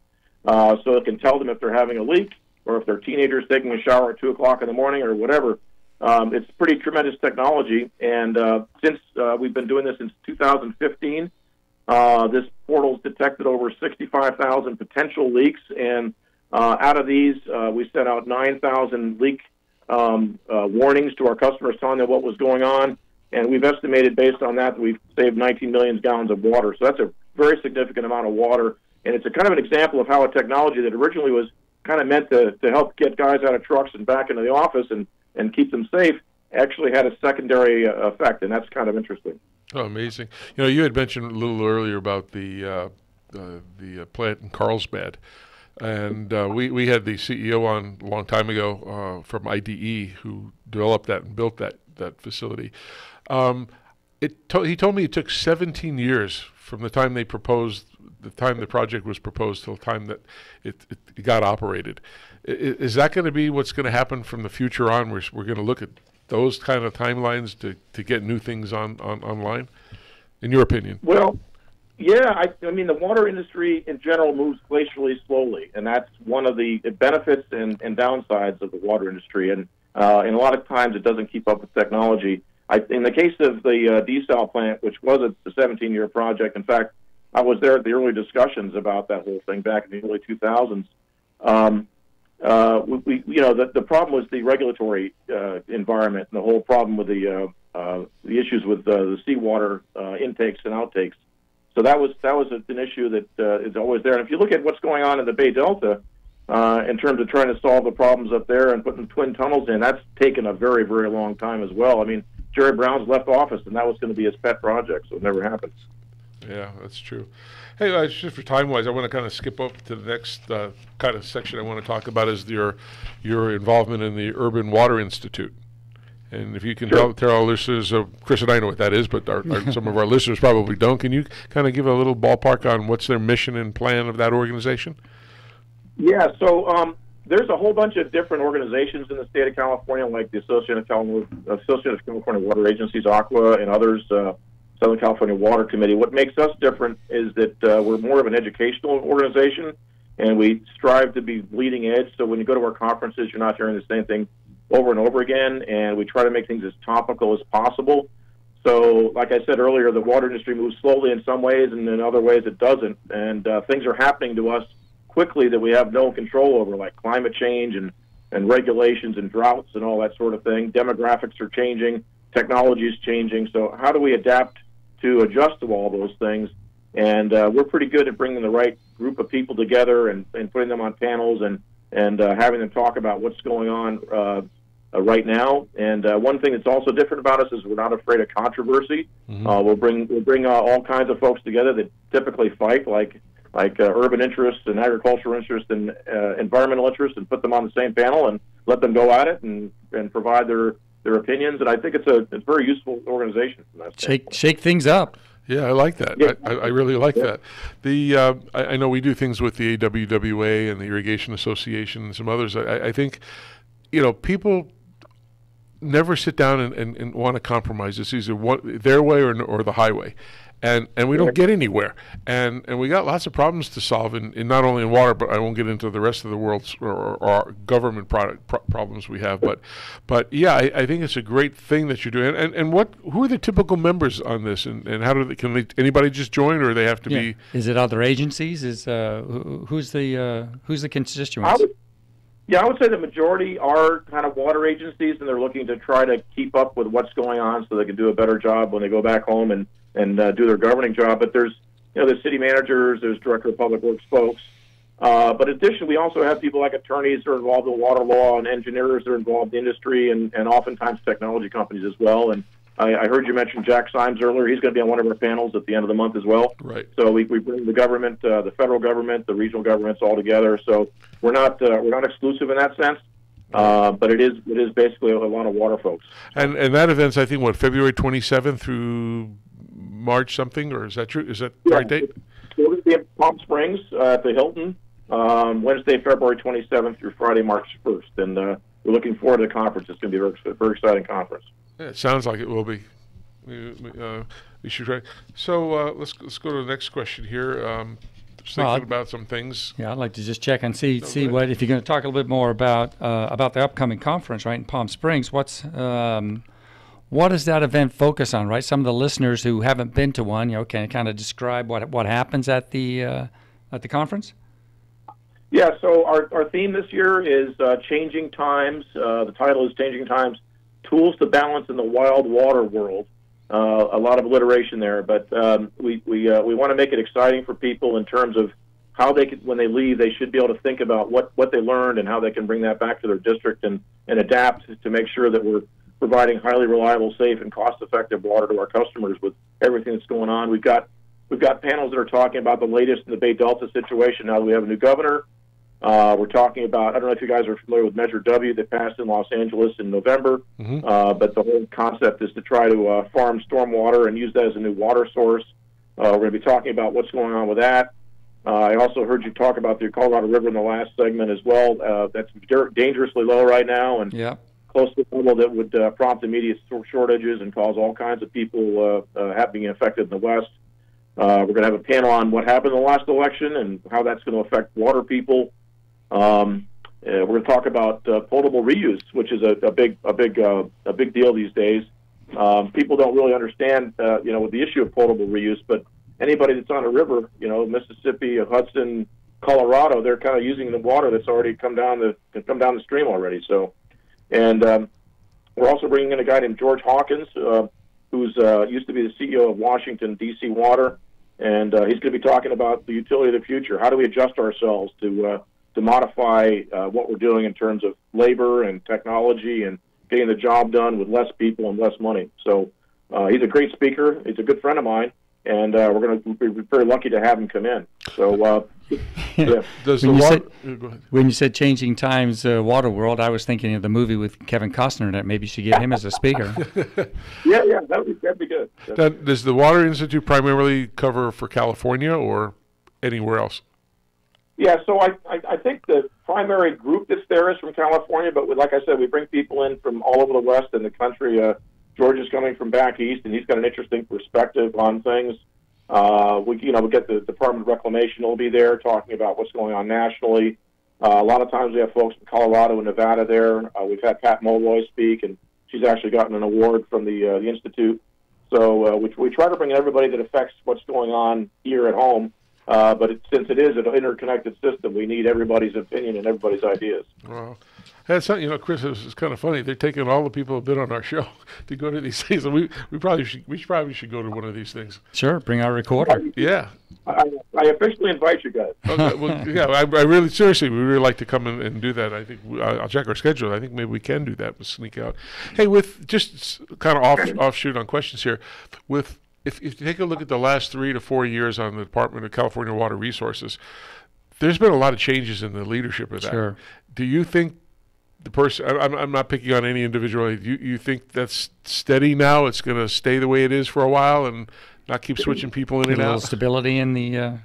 So it can tell them if they're having a leak or if their teenagers taking a shower at 2 o'clock in the morning or whatever. It's pretty tremendous technology. And since we've been doing this since 2015, this portal's detected over 65,000 potential leaks. And out of these, we sent out 9,000 leak warnings to our customers telling them what was going on. And we've estimated based on that we've saved 19 million gallons of water. So that's a very significant amount of water And it's a kind of an example of how a technology that originally was kind of meant to help get guys out of trucks and back into the office and keep them safe actually had a secondary effect, and that's kind of interesting. Oh, amazing. You know, you had mentioned a little earlier about the plant in Carlsbad. And we had the CEO on a long time ago from IDE who developed that and built that facility. He told me it took 17 years from the time they proposed, the time the project was proposed till the time that it got operated. Is that going to be what's going to happen from the future on? We're going to look at those kind of timelines to get new things online, in your opinion? Well, yeah, I mean, the water industry in general moves glacially slowly, and that's one of the benefits and downsides of the water industry. And a lot of times it doesn't keep up with technology. In the case of the desal plant, which was a 17-year project, in fact, I was there at the early discussions about that whole thing back in the early 2000s. The problem was the regulatory environment and the whole problem with the issues with the seawater intakes and outtakes. So that was an issue that is always there. And if you look at what's going on in the Bay Delta in terms of trying to solve the problems up there and putting twin tunnels in, that's taken a very, very long time as well. I mean, Jerry Brown's left office, and that was going to be his pet project, so it never happened. Yeah, that's true. Hey, just for time-wise, I want to kind of skip up to the next kind of section I want to talk about is your involvement in the Urban Water Institute. And if you can tell our listeners, Chris and I know what that is, but some of our listeners probably don't. Can you kind of give a little ballpark on what's their mission and plan of that organization? Yeah, so there's a whole bunch of different organizations in the state of California, like the Association of California Water Agencies, ACWA, and others, Southern California Water Committee. What makes us different is that we're more of an educational organization, and we strive to be leading edge. So when you go to our conferences, you're not hearing the same thing over and over again, and we try to make things as topical as possible. So, like I said earlier, the water industry moves slowly in some ways, and in other ways it doesn't. And things are happening to us quickly that we have no control over, like climate change and regulations and droughts and all that sort of thing. Demographics are changing, technology is changing. So how do we adapt to adjust to all those things? And we're pretty good at bringing the right group of people together and putting them on panels and having them talk about what's going on right now. And one thing that's also different about us is we're not afraid of controversy. Mm-hmm. We'll bring all kinds of folks together that typically fight, like urban interests and agricultural interests and environmental interests, and put them on the same panel and let them go at it and provide their opinions. And I think it's a very useful organization from that standpoint. Shake things up. Yeah, I like that. Yeah. I really like that. I know we do things with the AWWA and the Irrigation Association and some others. I think, people never sit down and want to compromise. It's either their way or the highway. And we don't get anywhere. And we got lots of problems to solve in not only in water, but I won't get into the rest of the world's or government problems we have. But yeah, I think it's a great thing that you're doing. And who are the typical members on this? And how can anybody just join, or they have to be? Is it other agencies? Is who's the constituents? I would say the majority are kind of water agencies, and they're looking to try to keep up with what's going on so they can do a better job when they go back home and do their governing job. But there's city managers, there's director of public works folks. But in addition, we also have people like attorneys who are involved in water law and engineers that are involved in the industry and oftentimes technology companies as well. And I heard you mention Jack Symes earlier. He's going to be on one of our panels at the end of the month as well. Right. So we bring the government, the federal government, the regional governments all together. So we're not exclusive in that sense. But it is basically a lot of water folks. And that event's, I think, February 27th through March something, or is that true? Is that the right date? It's going to be in Palm Springs at the Hilton, Wednesday, February 27th through Friday, March 1st. And we're looking forward to the conference. It's going to be a very exciting conference. Yeah, it sounds like it will be. We should try. So let's go to the next question here. Just thinking about some things. Yeah, I'd like to just check and see what, if you're going to talk a little bit more about the upcoming conference, right, in Palm Springs. What does that event focus on, right? Some of the listeners who haven't been to one, can you kind of describe what happens at the conference? Yeah, so our theme this year is Changing Times. The title is Changing Times, Tools to Balance in the Wild Water World. A lot of alliteration there, but we want to make it exciting for people in terms of how they could, when they leave, they should be able to think about what they learned and how they can bring that back to their district and adapt to make sure that we're providing highly reliable, safe, and cost-effective water to our customers with everything that's going on. We've got panels that are talking about the latest in the Bay Delta situation now that we have a new governor. We're talking about, I don't know if you guys are familiar with Measure W that passed in Los Angeles in November, but the whole concept is to try to farm stormwater and use that as a new water source. We're going to be talking about what's going on with that. I also heard you talk about the Colorado River in the last segment as well. That's dangerously low right now and close to a level that would prompt immediate shortages and cause all kinds of people being affected in the West. We're going to have a panel on what happened in the last election and how that's going to affect water people. We're going to talk about potable reuse, which is a big deal these days. People don't really understand, with the issue of potable reuse, but anybody that's on a river, Mississippi, Hudson, Colorado, they're kind of using the water that's already come down the stream already. So, and we're also bringing in a guy named George Hawkins, who's used to be the CEO of Washington D.C. Water, and he's going to be talking about the utility of the future. How do we adjust ourselves to modify what we're doing in terms of labor and technology and getting the job done with less people and less money? So he's a great speaker. He's a good friend of mine, and we're going to be very lucky to have him come in. So, yeah. When you said changing times, water world, I was thinking of the movie with Kevin Costner that maybe you should get him as a speaker. Yeah, that'd be good. Does the Water Institute primarily cover for California or anywhere else? Yeah, so I think the primary group that's there is from California, but like I said, we bring people in from all over the West and the country. George is coming from back east, and he's got an interesting perspective on things. We get the Department of Reclamation will be there talking about what's going on nationally. A lot of times we have folks from Colorado and Nevada there. We've had Pat Molloy speak, and she's actually gotten an award from the Institute. So we try to bring everybody that affects what's going on here at home. But since it is an interconnected system, we need everybody's opinion and everybody's ideas. Wow. That's Chris, it's kind of funny. They're taking all the people who've been on our show to go to these things. And we probably should go to one of these things. Sure, bring our recorder. Yeah. I officially invite you guys. Okay, well, yeah, I really, seriously, we really like to come and do that. I think I'll check our schedule. I think maybe we can do that. We'll sneak out. Hey, with just kind of offshoot on questions here, If you take a look at the last 3 to 4 years on the Department of California Water Resources, there's been a lot of changes in the leadership of that. Sure. Do you think the person, I'm not picking on any individual, you think that's steady now? It's going to stay the way it is for a while and not keep switching people in and out? Stability in the...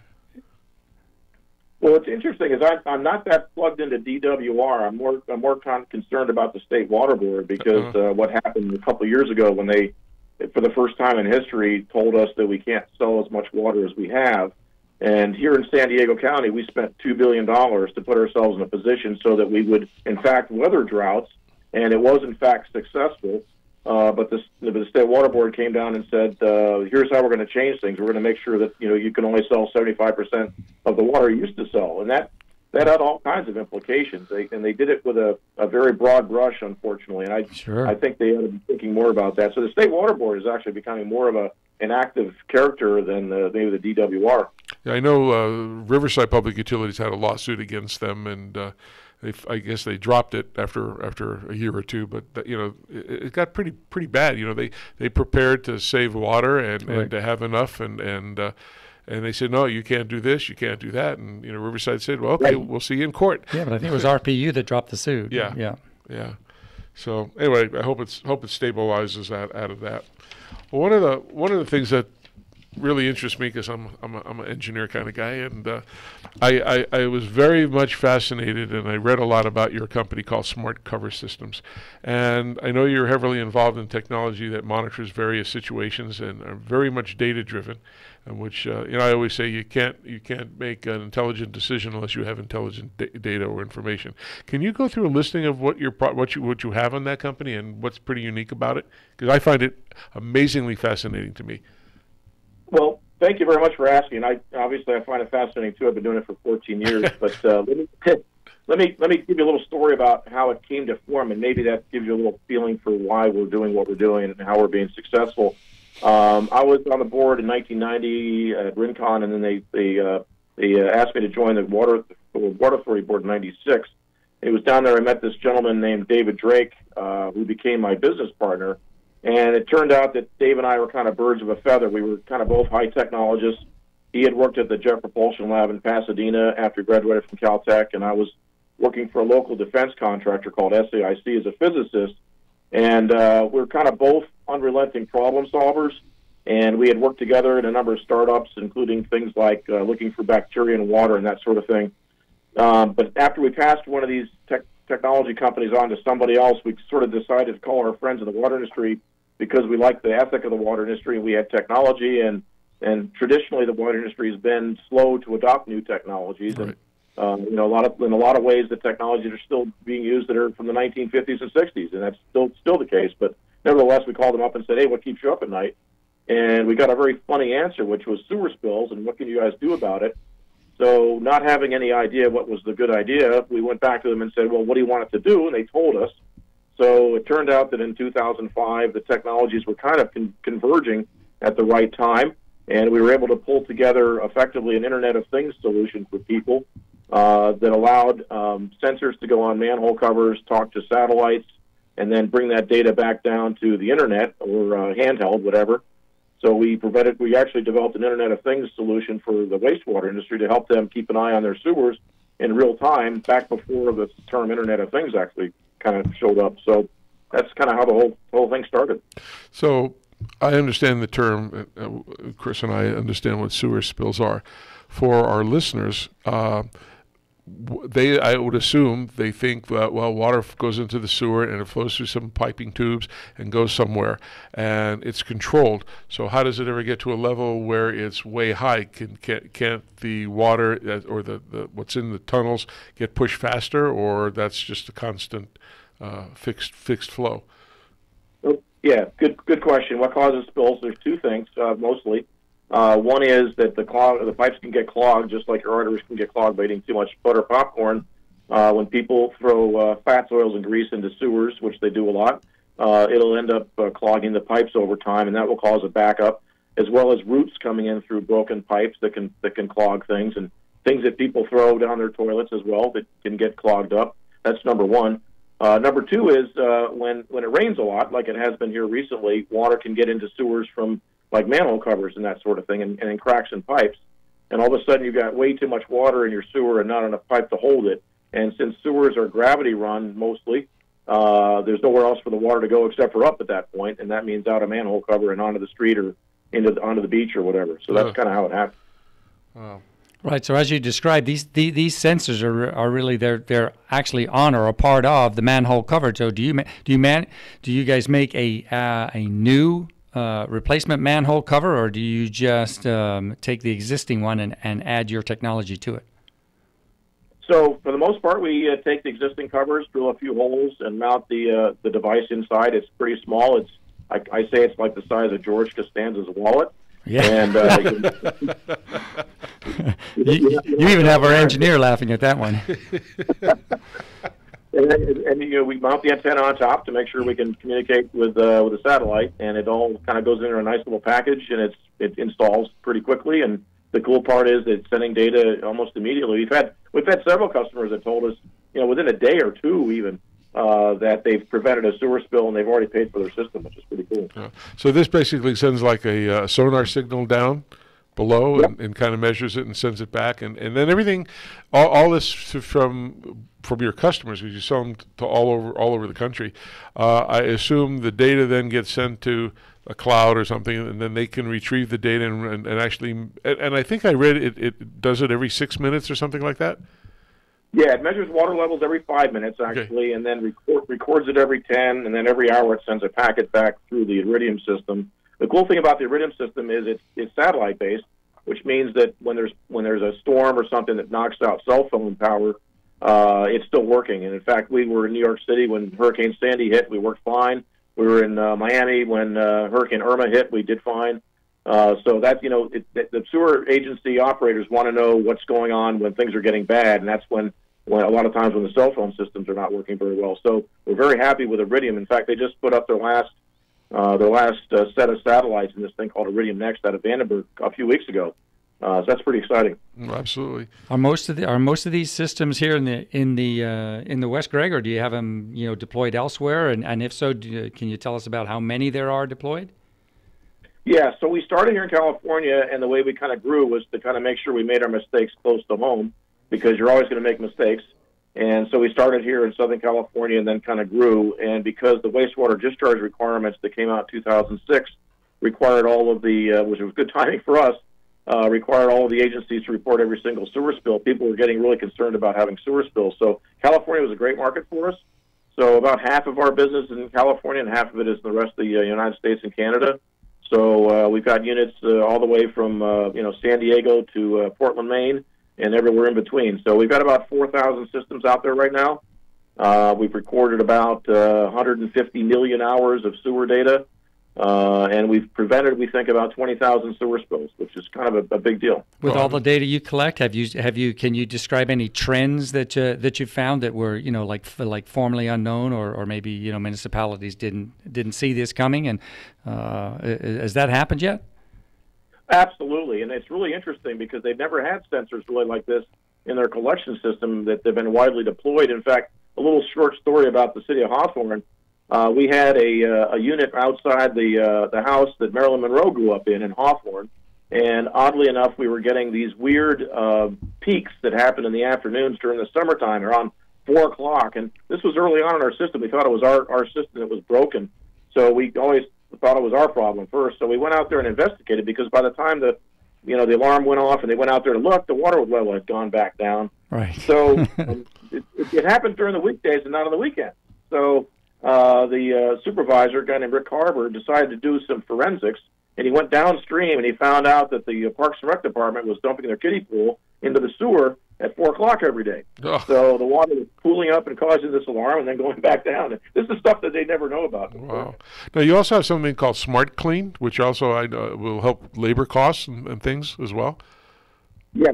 Well, what's interesting is I'm not that plugged into DWR. I'm more concerned about the State Water Board because what happened a couple of years ago when they, for the first time in history, told us that we can't sell as much water as we have. And here in San Diego County, we spent $2 billion to put ourselves in a position so that we would, in fact, weather droughts, and it was, in fact, successful. But the State Water Board came down and said, here's how we're going to change things. We're going to make sure that you can only sell 75% of the water you used to sell. And that had all kinds of implications. They did it with a very broad brush, unfortunately. And I think they ought to be thinking more about that. So the State Water Board is actually becoming more of an active character than maybe the DWR. Yeah, I know Riverside Public Utilities had a lawsuit against them, and I guess they dropped it after a year or two. But it got pretty bad. They prepared to save water and to have enough, and they said, no, you can't do this, you can't do that. And, Riverside said, well, okay, we'll see you in court. Yeah, but I think it was RPU that dropped the suit. Yeah. So anyway, I hope it stabilizes out of that. Well, one of the things that really interests me, because I'm an engineer kind of guy, and I was very much fascinated, and I read a lot about your company called Smart Cover Systems, and I know you're heavily involved in technology that monitors various situations and are very much data driven, in which I always say you can't make an intelligent decision unless you have intelligent data or information. Can you go through a listing of what you have in that company and what's pretty unique about it? Because I find it amazingly fascinating to me. Well, thank you very much for asking. I find it fascinating too. I've been doing it for 14 years. But let me give you a little story about how it came to form, and maybe that gives you a little feeling for why we're doing what we're doing and how we're being successful. I was on the board in 1990 at Rincon, and then they They asked me to join the Water Authority Board in '96. It was down there I met this gentleman named David Drake, who became my business partner. And it turned out that Dave and I were kind of birds of a feather. We were kind of both high technologists. He had worked at the Jet Propulsion Lab in Pasadena after he graduated from Caltech, and I was working for a local defense contractor called SAIC as a physicist. And we were kind of both unrelenting problem solvers, and we had worked together in a number of startups, including things like looking for bacteria in water and that sort of thing. But after we passed one of these technology companies on to somebody else, we sort of decided to call our friends in the water industry because we liked the ethic of the water industry, and we had technology, and traditionally the water industry has been slow to adopt new technologies. Right. And in a lot of ways, the technologies are still being used that are from the 1950s and 60s, and that's still the case. But nevertheless, we called them up and said, "Hey, what keeps you up at night?" And we got a very funny answer, which was sewer spills, and what can you guys do about it? So, not having any idea what was the good idea, we went back to them and said, "Well, what do you want it to do?" And they told us. So it turned out that in 2005, the technologies were kind of converging at the right time, and we were able to pull together effectively an Internet of Things solution for people that allowed sensors to go on manhole covers, talk to satellites, and then bring that data back down to the Internet or handheld, whatever. So we actually developed an Internet of Things solution for the wastewater industry to help them keep an eye on their sewers in real time, back before the term Internet of Things actually kind of showed up. So that's kind of how the whole thing started. So I understand the term. Chris and I understand what sewer spills are. For our listeners, I would assume they think that, well, water goes into the sewer and it flows through some piping tubes and goes somewhere, and it's controlled. So how does it ever get to a level where it's way high? Can't the water or the what's in the tunnels get pushed faster, or that's just a constant fixed flow? Yeah, good question. What causes spills? There's two things mostly. One is that the pipes can get clogged, just like your arteries can get clogged by eating too much butter popcorn. When people throw fats, oils, and grease into sewers, which they do a lot, it'll end up clogging the pipes over time, and that will cause a backup, as well as roots coming in through broken pipes that can clog things, and things that people throw down their toilets as well that can get clogged up. That's number one. Number two is when it rains a lot, like it has been here recently, water can get into sewers from like manhole covers and that sort of thing, and in cracks in pipes. And all of a sudden you've got way too much water in your sewer and not enough pipe to hold it. And since sewers are gravity run mostly, there's nowhere else for the water to go except for up at that point, and that means out a manhole cover and onto the street or onto the beach or whatever. So that's kind of how it happens. Wow. Right. So as you described, these sensors are really they're actually on or a part of the manhole cover. So do you guys make a new replacement manhole cover, or do you just take the existing one and add your technology to it? So for the most part, we take the existing covers, drill a few holes, and mount the device inside. It's pretty small. I say it's like the size of George Costanza's wallet. Yeah. And you even have our engineer laughing at that one. And we mount the antenna on top to make sure we can communicate with a satellite, and it all kind of goes into a nice little package, and it installs pretty quickly. And the cool part is it's sending data almost immediately. We've had several customers that told us, within a day or two even, that they've prevented a sewer spill and they've already paid for their system, which is pretty cool. Yeah. So this basically sends like a sonar signal down below, yep, and kind of measures it and sends it back, and then everything, all this from your customers, because you sell them to all over the country. I assume the data then gets sent to a cloud or something, and then they can retrieve the data and actually, and I think I read it does it every 6 minutes or something like that. Yeah, it measures water levels every 5 minutes, actually, okay, and then records it every 10, and then every hour it sends a packet back through the Iridium system. The cool thing about the Iridium system is it's satellite-based, which means that when there's a storm or something that knocks out cell phone power, it's still working. And in fact, we were in New York City when Hurricane Sandy hit. We worked fine. We were in Miami when Hurricane Irma hit. We did fine. So that's, the sewer agency operators want to know what's going on when things are getting bad, and that's when a lot of times when the cell phone systems are not working very well. So we're very happy with Iridium. In fact, they just put up their last set of satellites in this thing called Iridium Next out of Vandenberg a few weeks ago. So that's pretty exciting. Absolutely. Are most of these systems here in the West, Greg, or do you have them deployed elsewhere? And if so, can you tell us about how many there are deployed? Yeah, so we started here in California, and the way we kind of grew was to kind of make sure we made our mistakes close to home, because you're always going to make mistakes. And so we started here in Southern California and then kind of grew. And because the wastewater discharge requirements that came out in 2006 required all of the, which was good timing for us, required all of the agencies to report every single sewer spill. People were getting really concerned about having sewer spills. So California was a great market for us. So about half of our business is in California and half of it is in the rest of the United States and Canada. So we've got units all the way from San Diego to Portland, Maine, and everywhere in between. So we've got about 4,000 systems out there right now. We've recorded about 150 million hours of sewer data, and we've prevented, we think, about 20,000 sewer spills, which is kind of a big deal. With all the data you collect, can you describe any trends that you found that were like formerly unknown, or maybe municipalities didn't see this coming? And has that happened yet? Absolutely, and it's really interesting because they've never had sensors really like this in their collection system that they've been widely deployed. In fact, a little short story about the city of Hawthorne. We had a unit outside the house that Marilyn Monroe grew up in Hawthorne, and oddly enough, we were getting these weird peaks that happened in the afternoons during the summertime around 4 o'clock, and this was early on in our system. We thought it was our system that was broken, so we always thought it was our problem first. So we went out there and investigated, because by the time the alarm went off and they went out there to look, the water level had gone back down. Right. So it happened during the weekdays and not on the weekends. So the supervisor, a guy named Rick Harbour, decided to do some forensics, and he went downstream and he found out that the Parks and Rec Department was dumping their kiddie pool into the sewer at 4 o'clock every day. Oh. So the water was cooling up and causing this alarm and then going back down. This is stuff that they never know about before. Wow. Now, you also have something called Smart Clean, which also will help labor costs and things as well. Yeah.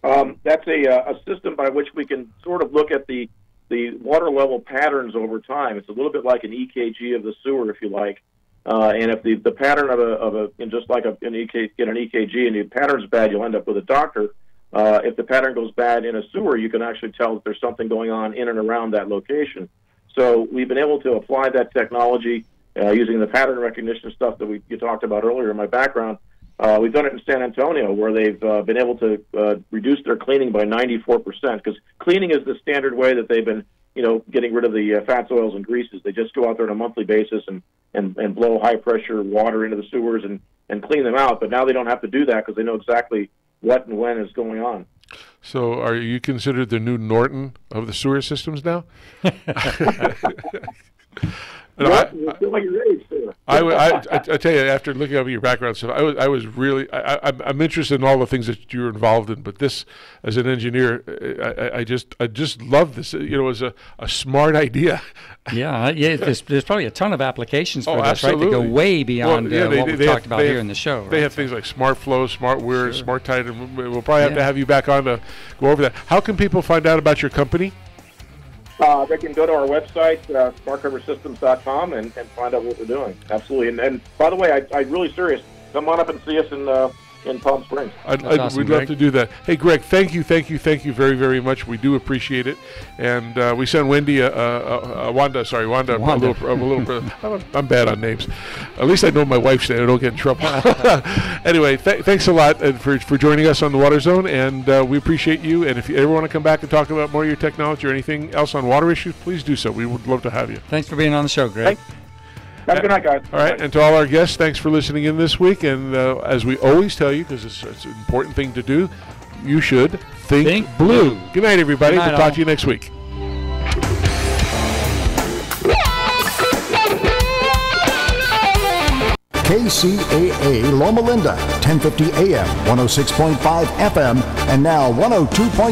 That's a system by which we can sort of look at the water level patterns over time. It's a little bit like an EKG of the sewer, if you like. And if the pattern just like get an EKG and the pattern's bad, you'll end up with a doctor. If the pattern goes bad in a sewer, you can actually tell that there's something going on in and around that location. So we've been able to apply that technology using the pattern recognition stuff that you talked about earlier in my background. We've done it in San Antonio, where they've been able to reduce their cleaning by 94%, because cleaning is the standard way that they've been getting rid of the fats, oils, and greases. They just go out there on a monthly basis and blow high-pressure water into the sewers and clean them out. But now they don't have to do that because they know exactly what and when is going on. So are you considered the new Norton of the sewer systems now? I tell you, after looking over your background stuff, I was really I'm interested in all the things that you're involved in. But this, as an engineer, I just love this. It was a smart idea. Yeah. There's probably a ton of applications for this, absolutely. right? That go way beyond what we talked about here in the show. They have things like Smart Flow, Smart Weir, Smart Tide, and we'll probably have to have you back on to go over that. How can people find out about your company? They can go to our website, smartcoversystems.com, and find out what we're doing. Absolutely. And by the way, I'm really serious. Come on up and see us in Palm Springs. We'd love to do that. Hey, Greg, thank you very, very much. We do appreciate it. And we send Wendy Wanda. A little, I'm bad on names. At least I know my wife's name. I don't get in trouble. Anyway, thanks a lot for joining us on the Water Zone, and we appreciate you. And if you ever want to come back and talk about more of your technology or anything else on water issues, please do so. We would love to have you. Thanks for being on the show, Greg. Thanks. Have a good night, guys. All right, and to all our guests, thanks for listening in this week. And as we always tell you, because it's an important thing to do, you should think blue. Good night, everybody. We'll talk to you next week. KCAA Loma Linda, 1050 AM, 106.5 FM, and now 102.3